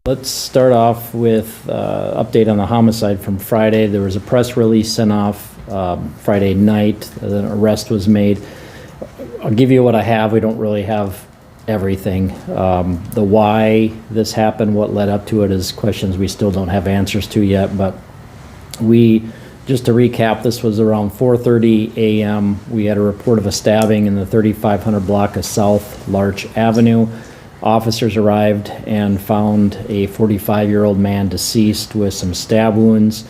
Let's start off with update on the homicide from Friday. There was a press release sent off Friday night. An arrest was made. I'll give you what I have. We don't really have everything. The why this happened, what led up to it, is questions we still don't have answers to yet. But just to recap, this was around 4:30 a.m. We had a report of a stabbing in the 3500 block of South Larch Avenue. Officers arrived and found a 45-year-old man deceased with some stab wounds.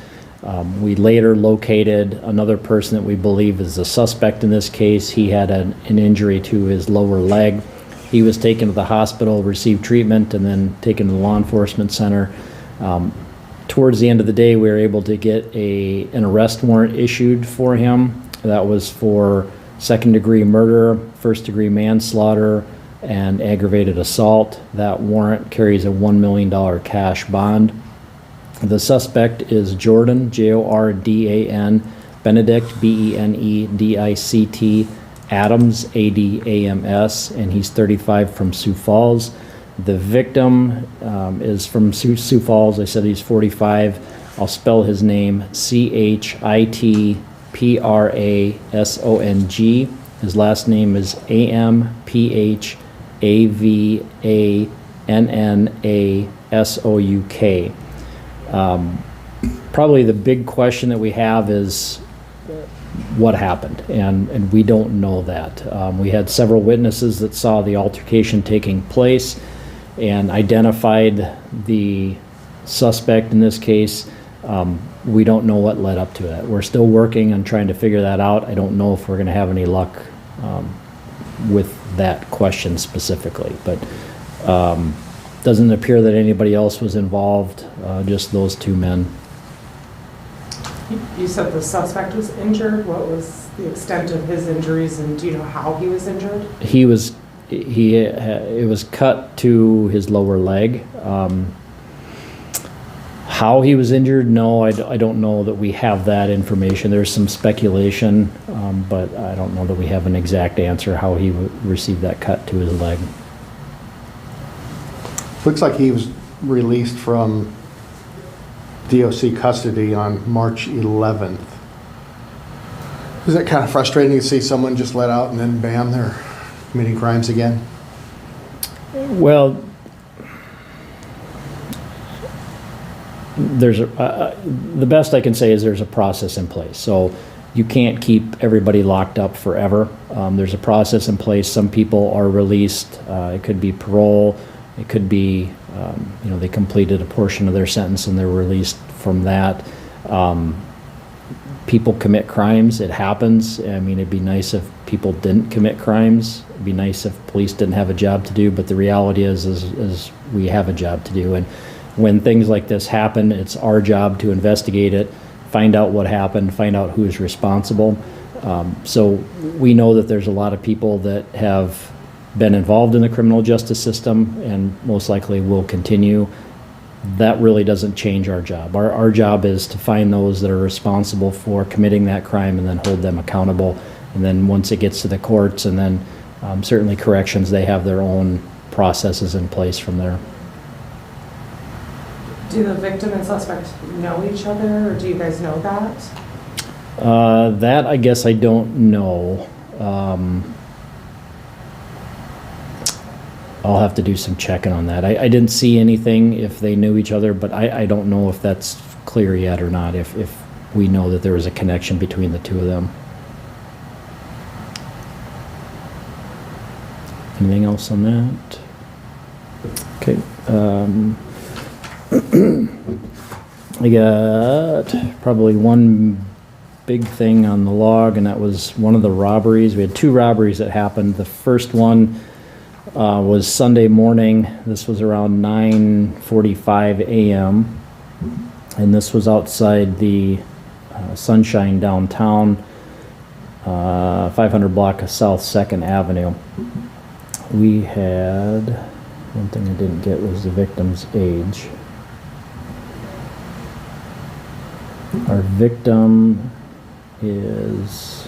We later located another person that we believe is a suspect in this case. He had an injury to his lower leg. He was taken to the hospital, received treatment, and then taken to the law enforcement center. Towards the end of the day, we were able to get an arrest warrant issued for him. That was for second-degree murder, first-degree manslaughter, and aggravated assault. That warrant carries a $1 million cash bond. The suspect is Jordan, Jordan, Benedict, Benedict, Adams, Adams, and he's 35 from Sioux Falls. The victim is from Sioux Falls. I said he's 45. I'll spell his name, Chitprasong. His last name is Amphavannasouk. Probably the big question that we have is what happened, and we don't know that. We had several witnesses that saw the altercation taking place and identified the suspect in this case. We don't know what led up to that. We're still working on trying to figure that out. I don't know if we're going to have any luck with that question specifically, but doesn't appear that anybody else was involved, just those two men. You said the suspect was injured. What was the extent of his injuries, and do you know how he was injured? It was cut to his lower leg. How he was injured, no, I don't know that we have that information. There's some speculation, but I don't know that we have an exact answer how he received that cut to his leg. Looks like he was released from DOC custody on March 11th. Is that kind of frustrating to see someone just let out and then bam, they're committing crimes again? Well, the best I can say is there's a process in place. So you can't keep everybody locked up forever. There's a process in place. Some people are released. It could be parole. It could be, they completed a portion of their sentence and they're released from that. People commit crimes. It happens. I mean, it'd be nice if people didn't commit crimes. It'd be nice if police didn't have a job to do, but the reality is we have a job to do. And when things like this happen, it's our job to investigate it, find out what happened, find out who is responsible. So we know that there's a lot of people that have been involved in the criminal justice system and most likely will continue. That really doesn't change our job. Our job is to find those that are responsible for committing that crime and then hold them accountable. And then once it gets to the courts and then certainly corrections, they have their own processes in place from there. Do the victim and suspect know each other, or do you guys know that? That I guess I don't know. I'll have to do some checking on that. I didn't see anything if they knew each other, but I don't know if that's clear yet or not, if we know that there was a connection between the two of them. Anything else on that? Okay. I got probably one big thing on the log, and that was one of the robberies. We had two robberies that happened. The first one was Sunday morning. This was around 9:45 a.m. and this was outside the Sunshine downtown, 500 block of South 2nd Avenue. We had, one thing I didn't get was the victim's age. Our victim is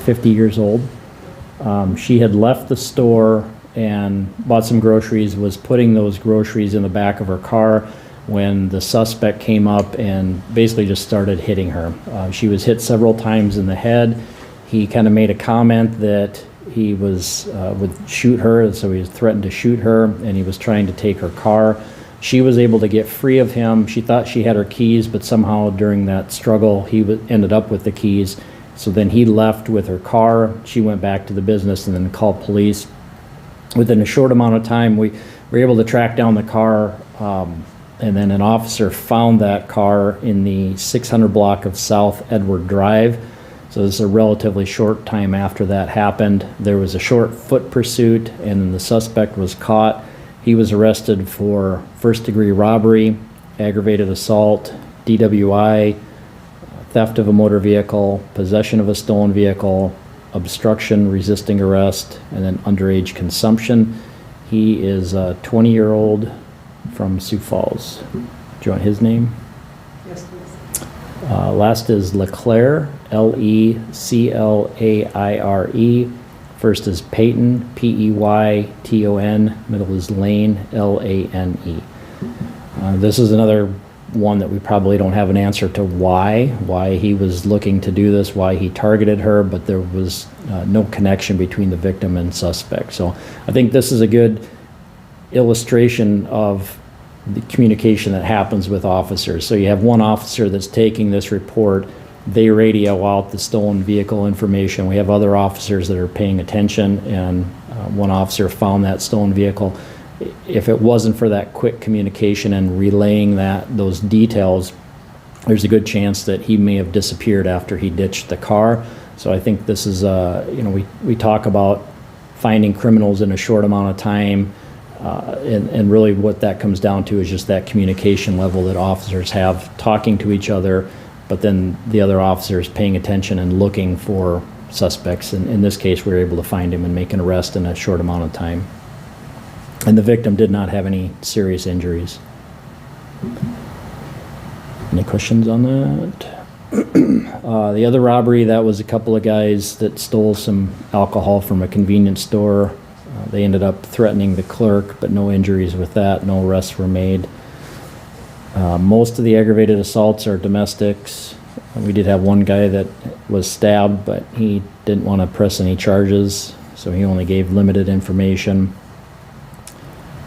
50 years old. She had left the store and bought some groceries, was putting those groceries in the back of her car when the suspect came up and basically just started hitting her. She was hit several times in the head. He kind of made a comment that he was would shoot her, so he threatened to shoot her, and he was trying to take her car. She was able to get free of him. She thought she had her keys, but somehow during that struggle, he ended up with the keys. So then he left with her car. She went back to the business and then called police. Within a short amount of time, we were able to track down the car, and then an officer found that car in the 600 block of South Edward Drive. So this is a relatively short time after that happened. There was a short foot pursuit, and then the suspect was caught. He was arrested for first-degree robbery, aggravated assault, DWI, theft of a motor vehicle, possession of a stolen vehicle, obstruction, resisting arrest, and then underage consumption. He is a 20-year-old from Sioux Falls. Do you want his name? Yes, please. Last is Leclaire, Leclaire. First is Peyton, Peyton. Middle is Lane, Lane. This is another one that we probably don't have an answer to why he was looking to do this, why he targeted her, but there was no connection between the victim and suspect. So I think this is a good illustration of the communication that happens with officers. So you have one officer that's taking this report, they radio out the stolen vehicle information. We have other officers that are paying attention, and one officer found that stolen vehicle. If it wasn't for that quick communication and relaying those details, there's a good chance that he may have disappeared after he ditched the car. So I think this is, we talk about finding criminals in a short amount of time, and really what that comes down to is just that communication level that officers have, talking to each other, but then the other officers paying attention and looking for suspects. And in this case, we were able to find him and make an arrest in a short amount of time. And the victim did not have any serious injuries. Any questions on that? The other robbery, that was a couple of guys that stole some alcohol from a convenience store. They ended up threatening the clerk, but no injuries with that. No arrests were made. Most of the aggravated assaults are domestics. We did have one guy that was stabbed, but he didn't want to press any charges, so he only gave limited information.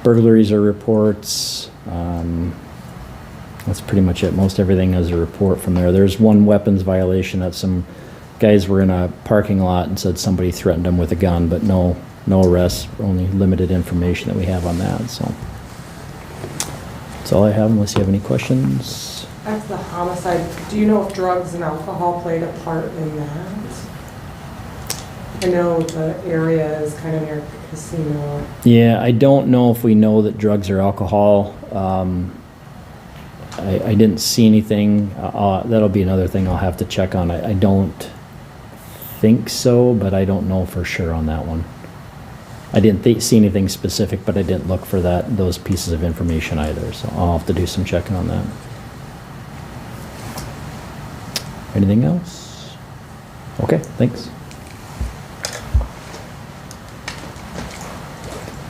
Burglaries are reports. That's pretty much it. Most everything is a report from there. There's one weapons violation that some guys were in a parking lot and said somebody threatened them with a gun, but no arrests, only limited information that we have on that. So that's all I have, unless you have any questions. That's the homicide. Do you know if drugs and alcohol played a part in that? I know the area is kind of near a casino. Yeah, I don't know if we know that drugs or alcohol. I didn't see anything. That'll be another thing I'll have to check on. I don't think so, but I don't know for sure on that one. I didn't see anything specific, but I didn't look for those pieces of information either, so I'll have to do some checking on that. Anything else? Okay, thanks.